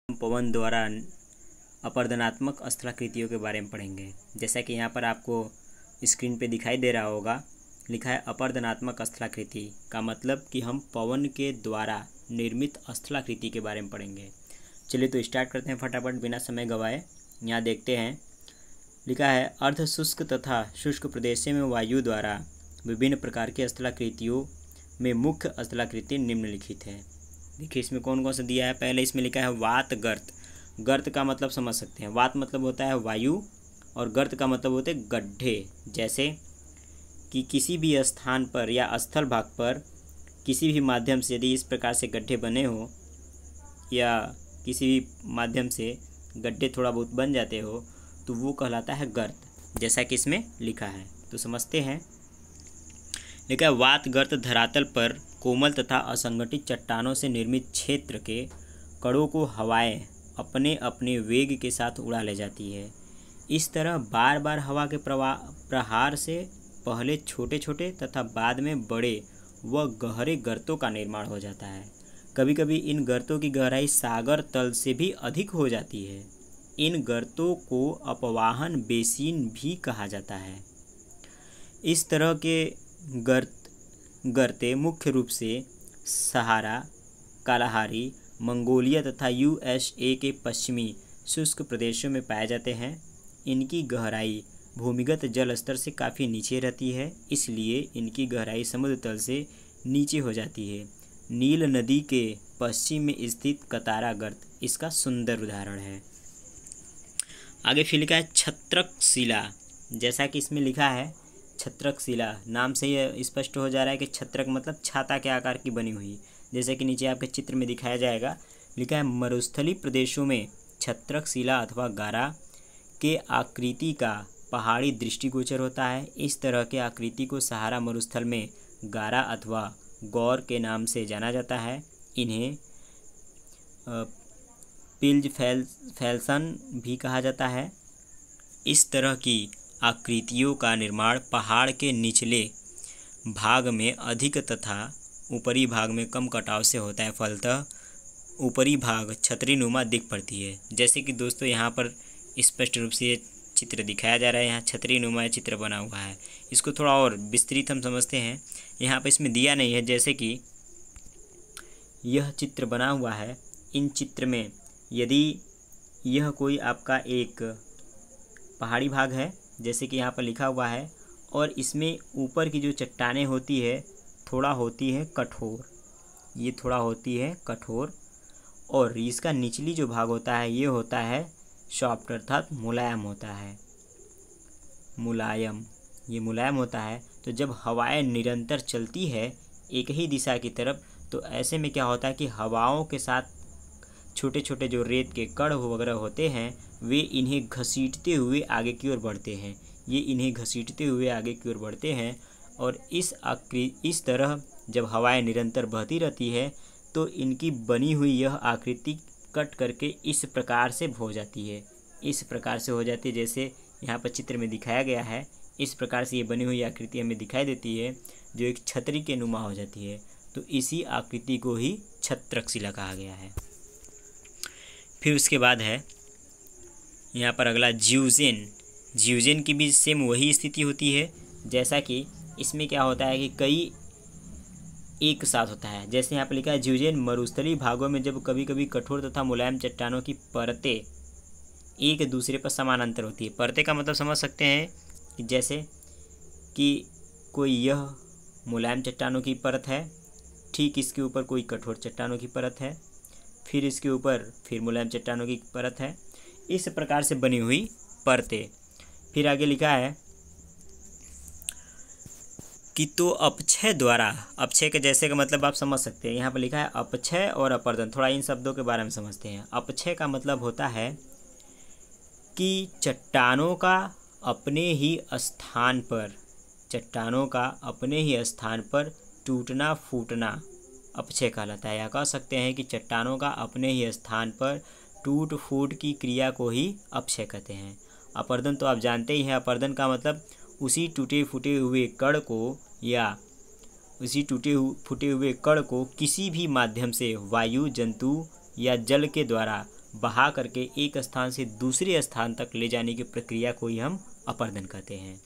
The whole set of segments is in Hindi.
हम पवन द्वारा अपरदनात्मक स्थलाकृतियों के बारे में पढ़ेंगे। जैसा कि यहाँ पर आपको स्क्रीन पे दिखाई दे रहा होगा, लिखा है अपरदनात्मक स्थलाकृति का मतलब कि हम पवन के द्वारा निर्मित स्थलाकृति के बारे में पढ़ेंगे। चलिए तो स्टार्ट करते हैं फटाफट बिना समय गंवाए। यहाँ देखते हैं, लिखा है अर्ध शुष्क तथा शुष्क प्रदेशों में वायु द्वारा विभिन्न प्रकार की स्थलाकृतियों में मुख्य स्थलाकृति निम्नलिखित है। देखिए इसमें कौन कौन सा दिया है। पहले इसमें लिखा है वात गर्त। गर्त का मतलब समझ सकते हैं, वात मतलब होता है वायु और गर्त का मतलब होते हैं गड्ढे। जैसे कि किसी भी स्थान पर या स्थल भाग पर किसी भी माध्यम से यदि इस प्रकार से गड्ढे बने हो या किसी भी माध्यम से गड्ढे थोड़ा बहुत बन जाते हो तो वो कहलाता है गर्त, जैसा कि इसमें लिखा है। तो समझते हैं। लिखा है वात गर्त धरातल पर कोमल तथा असंगठित चट्टानों से निर्मित क्षेत्र के कणों को हवाएं अपने अपने वेग के साथ उड़ा ले जाती है। इस तरह बार बार हवा के प्रहार से पहले छोटे छोटे तथा बाद में बड़े व गहरे गर्तों का निर्माण हो जाता है। कभी कभी इन गर्तों की गहराई सागर तल से भी अधिक हो जाती है। इन गर्तों को अपवाहन बेसिन भी कहा जाता है। इस तरह के गर्ते मुख्य रूप से सहारा, कालाहारी, मंगोलिया तथा यूएसए के पश्चिमी शुष्क प्रदेशों में पाए जाते हैं। इनकी गहराई भूमिगत जल स्तर से काफ़ी नीचे रहती है, इसलिए इनकी गहराई समुद्र तल से नीचे हो जाती है। नील नदी के पश्चिम में स्थित कतारा गर्त इसका सुंदर उदाहरण है। आगे फिर लिखा है छत्रक शिला। जैसा कि इसमें लिखा है छत्रक शिला, नाम से यह स्पष्ट हो जा रहा है कि छत्रक मतलब छाता के आकार की बनी हुई। जैसे कि नीचे आपके चित्र में दिखाया जाएगा, लिखा है मरुस्थलीय प्रदेशों में छत्रक शिला अथवा गारा के आकृति का पहाड़ी दृष्टिगोचर होता है। इस तरह के आकृति को सहारा मरुस्थल में गारा अथवा गौर के नाम से जाना जाता है। इन्हें पिल्ज फैल्सन भी कहा जाता है। इस तरह की आकृतियों का निर्माण पहाड़ के निचले भाग में अधिक तथा ऊपरी भाग में कम कटाव से होता है। फलतः ऊपरी भाग छतरीनुमा दिख पड़ती है। जैसे कि दोस्तों यहाँ पर स्पष्ट रूप से ये चित्र दिखाया जा रहा है। यहाँ छतरीनुमा चित्र बना हुआ है। इसको थोड़ा और विस्तृत हम समझते हैं। यहाँ पर इसमें दिया नहीं है, जैसे कि यह चित्र बना हुआ है। इन चित्र में यदि यह कोई आपका एक पहाड़ी भाग है, जैसे कि यहाँ पर लिखा हुआ है, और इसमें ऊपर की जो चट्टानें होती है थोड़ा होती है कठोर, ये थोड़ा होती है कठोर, और इसका निचली जो भाग होता है ये होता है सॉफ्ट अर्थात मुलायम होता है। मुलायम, ये मुलायम होता है। तो जब हवाएं निरंतर चलती है एक ही दिशा की तरफ, तो ऐसे में क्या होता है कि हवाओं के साथ छोटे छोटे जो रेत के कण वगैरह होते हैं वे इन्हें घसीटते हुए आगे की ओर बढ़ते हैं। ये इन्हें घसीटते हुए आगे की ओर बढ़ते हैं और इस तरह जब हवाएं निरंतर बहती रहती है तो इनकी बनी हुई यह आकृति कट करके इस प्रकार से हो जाती है। इस प्रकार से हो जाती है जैसे यहाँ पर चित्र में दिखाया गया है। इस प्रकार से ये बनी हुई आकृति हमें दिखाई देती है जो एक छतरी के नुमा हो जाती है। तो इसी आकृति को ही छत्रक शिला कहा गया है। फिर उसके बाद है यहाँ पर अगला ज्यूजेन। ज्यूजेन की भी सेम वही स्थिति होती है। जैसा कि इसमें क्या होता है कि कई एक साथ होता है। जैसे यहाँ पर लिखा है ज्यूजेन मरुस्थलीय भागों में जब कभी कभी कठोर तथा मुलायम चट्टानों की परतें एक दूसरे पर समानांतर होती है। परतें का मतलब समझ सकते हैं कि जैसे कि कोई यह मुलायम चट्टानों की परत है, ठीक इसके ऊपर कोई कठोर चट्टानों की परत है, फिर इसके ऊपर फिर मुलायम चट्टानों की परत है। इस प्रकार से बनी हुई परतें। फिर आगे लिखा है कि तो अपक्षय द्वारा, अपक्षय के जैसे का मतलब आप समझ सकते हैं। यहाँ पर लिखा है अपक्षय और अपरदन। थोड़ा इन शब्दों के बारे में समझते हैं। अपक्षय का मतलब होता है कि चट्टानों का अपने ही स्थान पर टूटना फूटना अपक्षय कहलाता है। या कह सकते हैं कि चट्टानों का अपने ही स्थान पर टूट फूट की क्रिया को ही अपक्षय कहते हैं। अपरदन तो आप जानते ही हैं। अपरदन का मतलब उसी टूटे फूटे हुए कण को या उसी टूटे फूटे हुए कण को किसी भी माध्यम से वायु, जंतु या जल के द्वारा बहा करके एक स्थान से दूसरे स्थान तक ले जाने की प्रक्रिया को ही हम अपर्दन कहते हैं।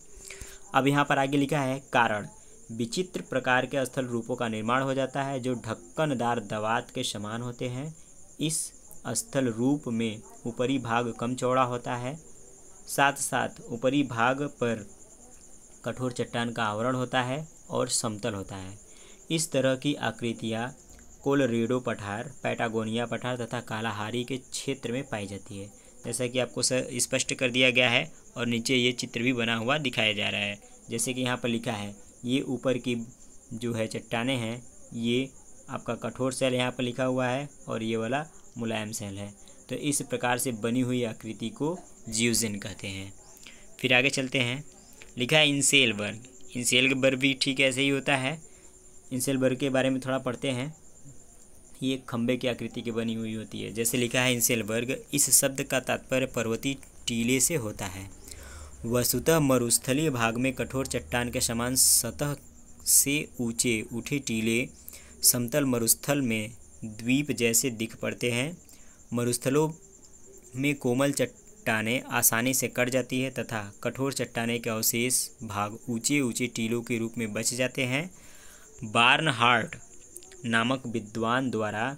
अब यहाँ पर आगे लिखा है कारण। विचित्र प्रकार के स्थल रूपों का निर्माण हो जाता है जो ढक्कनदार दवात के समान होते हैं। इस स्थल रूप में ऊपरी भाग कम चौड़ा होता है, साथ साथ ऊपरी भाग पर कठोर चट्टान का आवरण होता है और समतल होता है। इस तरह की आकृतियाँ कोलोरेडो पठार, पैटागोनिया पठार तथा कालाहारी के क्षेत्र में पाई जाती है। जैसा कि आपको स्पष्ट कर दिया गया है और नीचे ये चित्र भी बना हुआ दिखाया जा रहा है। जैसे कि यहाँ पर लिखा है, ये ऊपर की जो है चट्टानें हैं, ये आपका कठोर शैल यहाँ पर लिखा हुआ है और ये वाला मुलायम शैल है। तो इस प्रकार से बनी हुई आकृति को जियोजेन कहते हैं। फिर आगे चलते हैं, लिखा है इंसेलबर्ग। इंसेलबर्ग भी ठीक ऐसे ही होता है। इंसेलबर्ग के बारे में थोड़ा पढ़ते हैं। ये एक खंबे की आकृति की बनी हुई होती है। जैसे लिखा है इंसेलबर्ग, इस शब्द का तात्पर्य पर्वतीय टीले से होता है। वस्तुतः मरुस्थलीय भाग में कठोर चट्टान के समान सतह से ऊंचे उठे टीले समतल मरुस्थल में द्वीप जैसे दिख पड़ते हैं। मरुस्थलों में कोमल चट्टानें आसानी से कट जाती है तथा कठोर चट्टानें के अवशेष भाग ऊंचे ऊंचे टीलों के रूप में बच जाते हैं। बार्नहार्ट नामक विद्वान द्वारा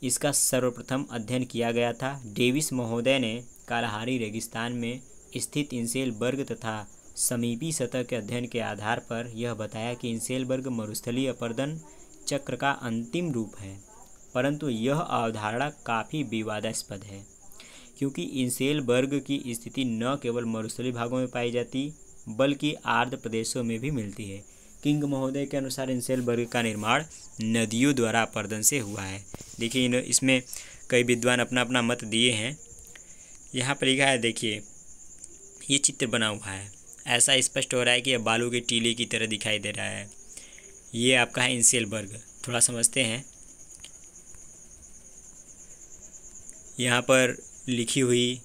इसका सर्वप्रथम अध्ययन किया गया था। डेविस महोदय ने कालाहारी रेगिस्तान में स्थित इंसेलबर्ग तथा समीपी सतह के अध्ययन के आधार पर यह बताया कि इंसेलबर्ग मरुस्थलीय अपर्दन चक्र का अंतिम रूप है, परंतु यह अवधारणा काफ़ी विवादास्पद है क्योंकि इंसेलबर्ग की स्थिति न केवल मरुस्थलीय भागों में पाई जाती बल्कि आर्द्र प्रदेशों में भी मिलती है। किंग महोदय के अनुसार इंसेलबर्ग का निर्माण नदियों द्वारा अपर्दन से हुआ है। देखिए इसमें कई विद्वान अपना अपना मत दिए हैं। यहाँ पर लिखा है, देखिए ये चित्र बना हुआ है, ऐसा स्पष्ट हो रहा है कि यह बालू के टीले की तरह दिखाई दे रहा है। ये आपका है इंसेलबर्ग। थोड़ा समझते हैं। यहाँ पर लिखी हुई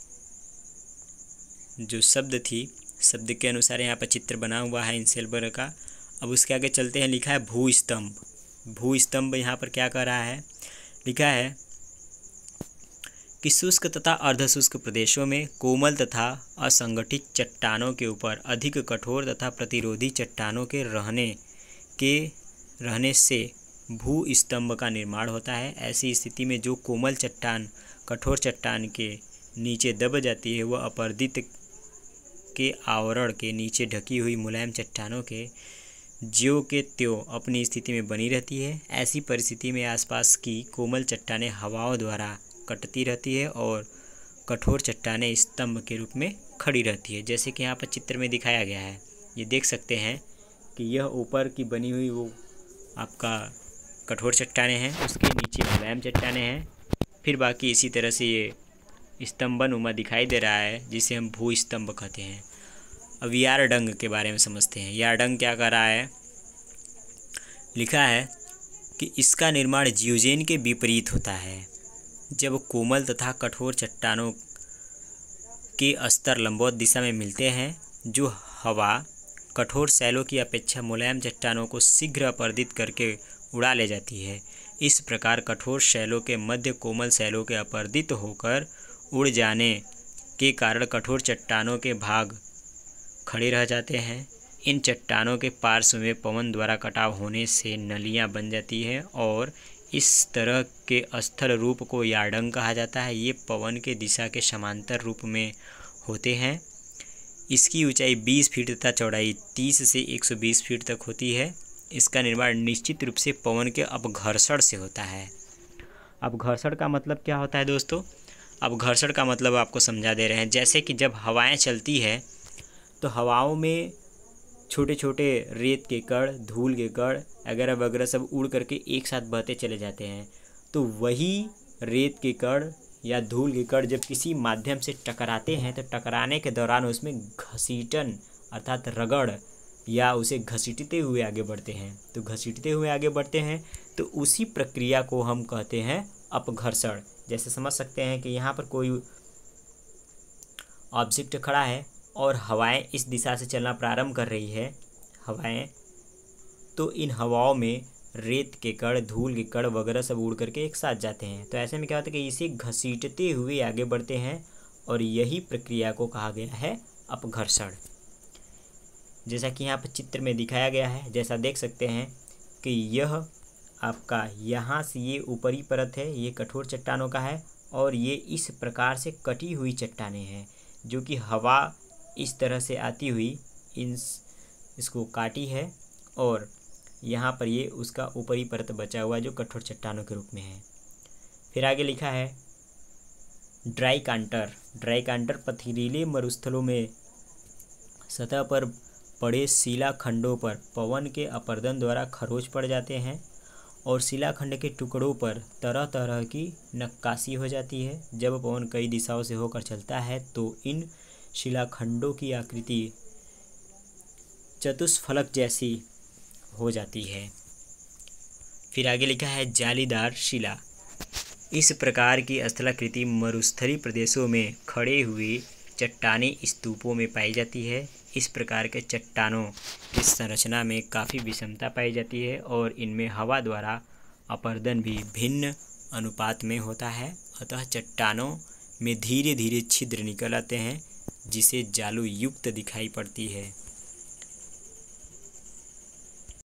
जो शब्द थी, शब्द के अनुसार यहाँ पर चित्र बना हुआ है इंसेलबर्ग का। अब उसके आगे चलते हैं। लिखा है भूस्तंभ। भूस्तंभ यहाँ पर क्या कर रहा है, लिखा है कि शुष्क तथा अर्धशुष्क प्रदेशों में कोमल तथा असंगठित चट्टानों के ऊपर अधिक कठोर तथा प्रतिरोधी चट्टानों के रहने से भूस्तंभ का निर्माण होता है। ऐसी स्थिति में जो कोमल चट्टान कठोर चट्टान के नीचे दब जाती है वह अपरदित के आवरण के नीचे ढकी हुई मुलायम चट्टानों के ज्यों के त्यों अपनी स्थिति में बनी रहती है। ऐसी परिस्थिति में आसपास की कोमल चट्टानें हवाओं द्वारा कटती रहती है और कठोर चट्टानें स्तंभ के रूप में खड़ी रहती है। जैसे कि यहाँ पर चित्र में दिखाया गया है, ये देख सकते हैं कि यह ऊपर की बनी हुई वो आपका कठोर चट्टानें हैं, उसके नीचे मुलायम चट्टानें हैं, फिर बाकी इसी तरह से ये स्तंभनुमा दिखाई दे रहा है जिसे हम भूस्तंभ कहते हैं। अब यारडंग के बारे में समझते हैं। यारडंग क्या कर रहा है, लिखा है कि इसका निर्माण जियोजेन के विपरीत होता है। जब कोमल तथा कठोर चट्टानों के स्तर लंबवत दिशा में मिलते हैं, जो हवा कठोर शैलों की अपेक्षा मुलायम चट्टानों को शीघ्र अपरदित करके उड़ा ले जाती है। इस प्रकार कठोर शैलों के मध्य कोमल शैलों के अपरदित होकर उड़ जाने के कारण कठोर चट्टानों के भाग खड़े रह जाते हैं। इन चट्टानों के पार्श्व में पवन द्वारा कटाव होने से नलियां बन जाती हैं और इस तरह के स्थल रूप को यारडंग कहा जाता है। ये पवन के दिशा के समांतर रूप में होते हैं। इसकी ऊंचाई 20 फीट तथा चौड़ाई 30 से 120 फीट तक होती है। इसका निर्माण निश्चित रूप से पवन के अपघर्षण से होता है। अपघर्षण का मतलब क्या होता है दोस्तों? अपघर्षण का मतलब आपको समझा दे रहे हैं। जैसे कि जब हवाएं चलती है तो हवाओं में छोटे छोटे रेत के कण, धूल के कण वगैरह वगैरह सब उड़ करके एक साथ बहते चले जाते हैं। तो वही रेत के कण या धूल के कण जब किसी माध्यम से टकराते हैं तो टकराने के दौरान उसमें घसीटन अर्थात रगड़ या उसे घसीटते हुए आगे बढ़ते हैं। तो घसीटते हुए आगे बढ़ते हैं तो उसी प्रक्रिया को हम कहते हैं अपघर्षण। जैसे समझ सकते हैं कि यहाँ पर कोई ऑब्जेक्ट खड़ा है और हवाएं इस दिशा से चलना प्रारंभ कर रही है हवाएं, तो इन हवाओं में रेत के कण, धूल के कण वगैरह सब उड़ करके एक साथ जाते हैं। तो ऐसे में क्या होता है कि इसे घसीटते हुए आगे बढ़ते हैं और यही प्रक्रिया को कहा गया है अपघर्षण। जैसा कि यहाँ पर चित्र में दिखाया गया है, जैसा देख सकते हैं कि यह आपका यहाँ से ये ऊपरी परत है, ये कठोर चट्टानों का है और ये इस प्रकार से कटी हुई चट्टानें हैं जो कि हवा इस तरह से आती हुई इसको काटी है और यहाँ पर ये उसका ऊपरी परत बचा हुआ जो कठोर चट्टानों के रूप में है। फिर आगे लिखा है ड्राई कांटर। ड्राई कांटर पथरीले मरुस्थलों में सतह पर पड़े शिलाखंडों पर पवन के अपर्दन द्वारा खरोच पड़ जाते हैं और शिलाखंड के टुकड़ों पर तरह तरह की नक्काशी हो जाती है। जब पवन कई दिशाओं से होकर चलता है तो इन शिलाखंडों की आकृति चतुष्फलक जैसी हो जाती है। फिर आगे लिखा है जालीदार शिला। इस प्रकार की स्थलाकृति मरुस्थलीय प्रदेशों में खड़े हुए चट्टानी स्तूपों में पाई जाती है। इस प्रकार के चट्टानों की संरचना में काफ़ी विषमता पाई जाती है और इनमें हवा द्वारा अपर्दन भी भिन्न अनुपात में होता है। अतः चट्टानों में धीरे धीरे छिद्र निकल आते हैं जिसे जालू युक्त दिखाई पड़ती है।